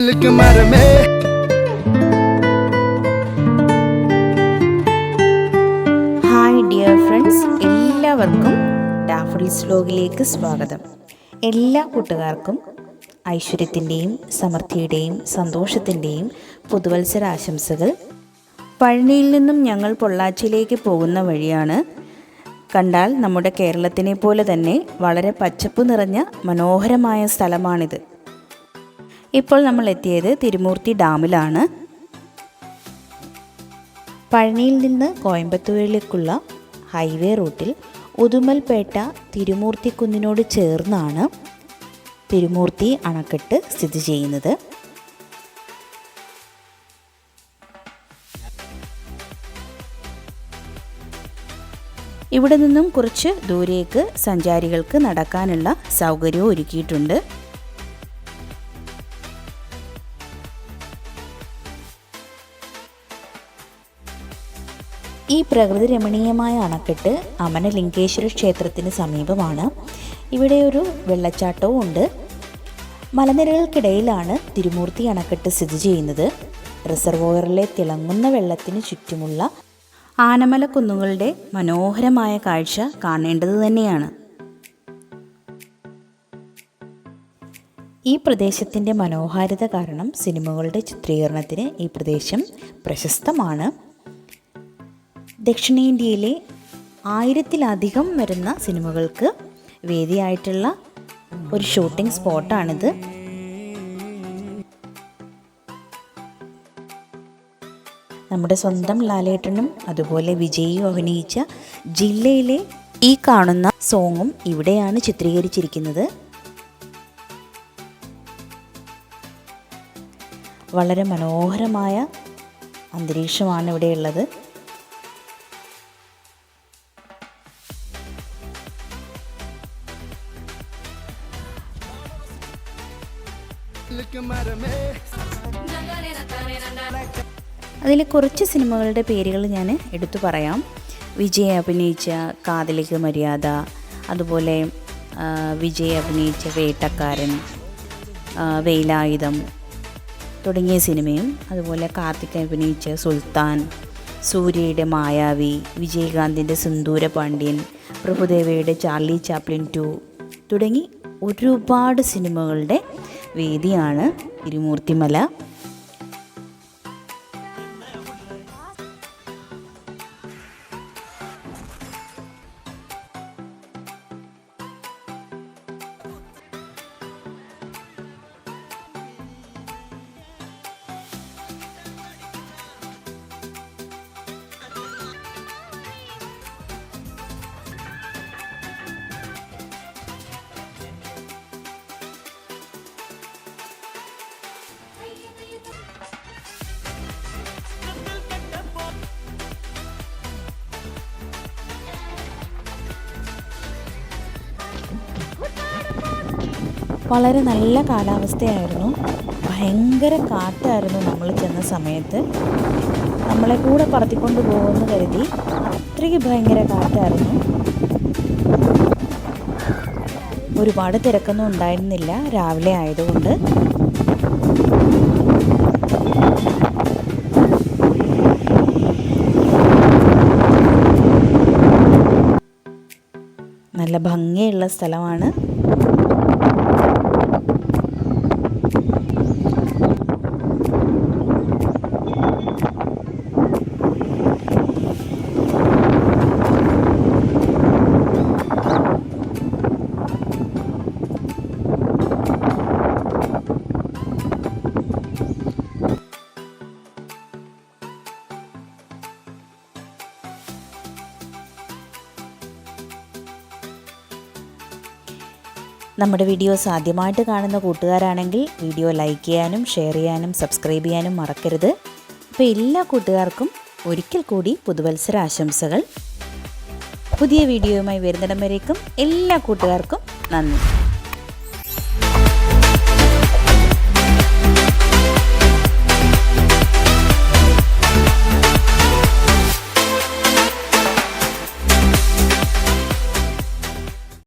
Hi dear friends, എല്ലാവർക്കും daffodils വ്ലോഗിലേക്ക് സ്വാഗതം. എല്ലാ കൂട്ടുകാർക്കും ഐശ്വര്യത്തിൻ്റെയും സമൃദ്ധിയുടെയും സന്തോഷത്തിൻ്റെയും പുതുവത്സരാശംസകൾ. പഴനിയിൽ നിന്നും ഞങ്ങൾ പൊള്ളാച്ചിയിലേക്ക് പോകുന്ന വഴിയാണ്. കണ്ടാൽ നമ്മുടെ കേരളത്തിനെ പോലെ തന്നെ വളരെ പച്ചപ്പ് നിറഞ്ഞ മനോഹരമായ സ്ഥലമാണിത്. ഇപ്പോൾ നമ്മൾ എത്തിയത് തിരുമൂർത്തി ഡാമിലാണ്. പഴനിയിൽ നിന്ന് കോയമ്പത്തൂരിലേക്കുള്ള ഹൈവേ റൂട്ടിൽ ഉദുമൽപേട്ട തിരുമൂർത്തി കുന്നിനോട് ചേർന്നാണ് തിരുമൂർത്തി അണക്കെട്ട് സ്ഥിതി ചെയ്യുന്നത്. ഇവിടെ നിന്നും കുറച്ച് ദൂരേക്ക് സഞ്ചാരികൾക്ക് നടക്കാനുള്ള സൗകര്യവും ഒരുക്കിയിട്ടുണ്ട്. ഈ പ്രകൃതി രമണീയമായ അണക്കെട്ട് അമനലിംഗേശ്വര ക്ഷേത്രത്തിന് സമീപമാണ്. ഇവിടെ ഒരു വെള്ളച്ചാട്ടവും ഉണ്ട്. മലനിരകൾക്കിടയിലാണ് തിരുമൂർത്തി അണക്കെട്ട് സ്ഥിതി ചെയ്യുന്നത്. റിസർവോയറിലെ തിളങ്ങുന്ന വെള്ളത്തിന് ചുറ്റുമുള്ള ആനമല കുന്നുകളുടെ മനോഹരമായ കാഴ്ച കാണേണ്ടത് തന്നെയാണ്. ഈ പ്രദേശത്തിൻ്റെ മനോഹാരിത കാരണം സിനിമകളുടെ ചിത്രീകരണത്തിന് ഈ പ്രദേശം പ്രശസ്തമാണ്. ദക്ഷിണേന്ത്യയിലെ 1000-ലധികം വരുന്ന സിനിമകൾക്ക് വേദിയായിട്ടുള്ള ഒരു ഷൂട്ടിംഗ് സ്പോട്ടാണിത്. നമ്മുടെ സ്വന്തം ലാലേട്ടനും അതുപോലെ വിജയും അഭിനയിച്ച ജില്ലയിലെ ഈ കാണുന്ന സോങ്ങും ഇവിടെയാണ് ചിത്രീകരിച്ചിരിക്കുന്നത്. വളരെ മനോഹരമായ അന്തരീക്ഷമാണ് ഇവിടെയുള്ളത്. അതിലെ കുറച്ച് സിനിമകളുടെ പേരുകൾ ഞാൻ എടുത്തു പറയാം. വിജയ് അഭിനയിച്ച കാതലിക്ക് മര്യാദ, അതുപോലെ വിജയ് അഭിനയിച്ച വേട്ടക്കാരൻ, വേലായുധം തുടങ്ങിയ സിനിമയും, അതുപോലെ കാർത്തിക് അഭിനയിച്ച സുൽത്താൻ, സൂര്യയുടെ മായാവി, വിജയകാന്തിൻ്റെ സിന്ദൂര പാണ്ഡ്യൻ, പ്രഭുദേവയുടെ ചാർലി ചാപ്ലിൻ 2 തുടങ്ങി ഒരുപാട് സിനിമകളുടെ വേദിയാണ് തിരുമൂർത്തിമല. വളരെ നല്ല കാലാവസ്ഥയായിരുന്നു. ഭയങ്കര കാറ്റായിരുന്നു നമ്മൾ ചെന്ന സമയത്ത്. നമ്മളെ കൂടെ പറത്തിക്കൊണ്ട് പോകുമെന്ന് കരുതി. അത്രയ്ക്ക് ഭയങ്കര കാറ്റായിരുന്നു. ഒരുപാട് തിരക്കൊന്നും ഉണ്ടായിരുന്നില്ല രാവിലെ ആയതുകൊണ്ട്. നല്ല ഭംഗിയുള്ള സ്ഥലമാണ്. നമ്മുടെ വീഡിയോസ് ആദ്യമായിട്ട് കാണുന്ന കൂട്ടുകാരാണെങ്കിൽ വീഡിയോ ലൈക്ക് ചെയ്യാനും ഷെയർ ചെയ്യാനും സബ്സ്ക്രൈബ് ചെയ്യാനും മറക്കരുത്. അപ്പോൾ എല്ലാ കൂട്ടുകാർക്കും ഒരിക്കൽ കൂടി പുതുവത്സര ആശംസകൾ. പുതിയ വീഡിയോയുമായി വരുന്നിടം വരേക്കും എല്ലാ കൂട്ടുകാർക്കും നന്ദി.